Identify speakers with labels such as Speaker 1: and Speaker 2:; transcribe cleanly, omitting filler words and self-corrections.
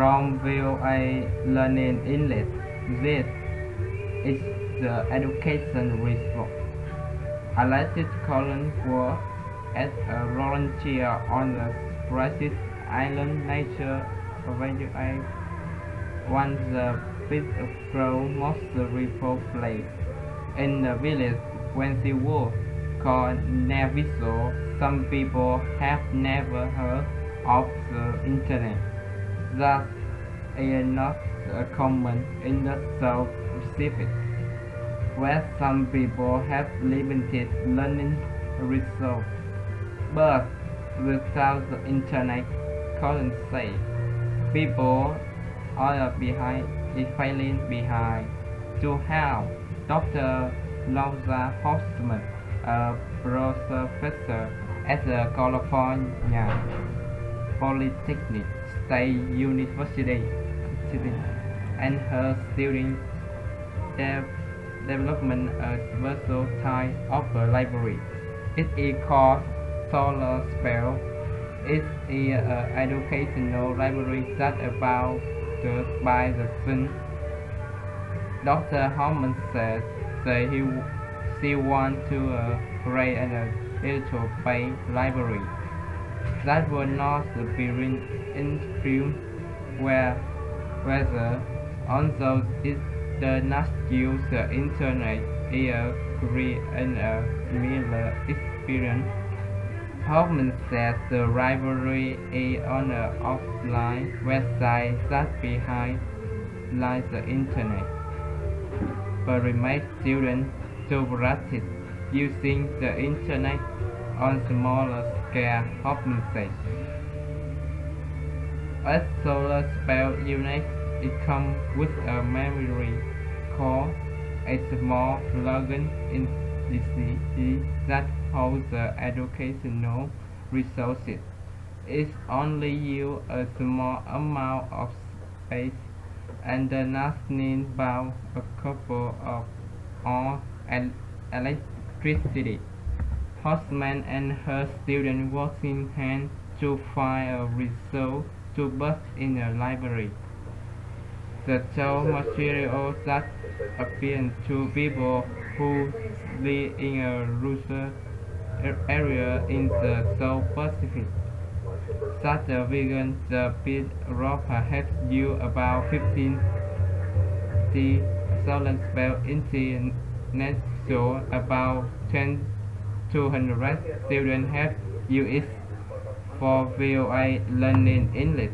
Speaker 1: from VOA Learning English. This is the education report. Alexis Colin worked as a volunteer on the Brazil Island Nature Evaluation once the Pittsburgh Monster Report played. In the village when she was called Neviso, some people have never heard of the internet. That is not common in the South Pacific, where some people have limited learning resources. But without the internet, couldn't say, people are behind, is failing behind. To help, Dr. Laura Horstman, a professor at the California Polytechnic State University, and her students development a special type of a library. It is called Solar Spell. It is an educational library that about by the sun. Dr. Harmon says that she wants to create an digital-based library that will not be influenced whether although it does not use the internet is a great and a similar experience. Hoffman said the library is on an offline website that behind like the internet, but permits students to practice using the internet on smaller scale. Hoffman said. A solar spell unit, it comes with a memory card, a small plug-in in DC that holds the educational resources. It only uses a small amount of space and does not need about a couple of hours and electricity. Horstman and her students work in hand to find a resource to put in a library. The source material that appeal to people who live in a rural area in the South Pacific. Such a vegan, the Pit Roper has used about 15,000 spell internet, so about 200 students have used it for VOA Learning English.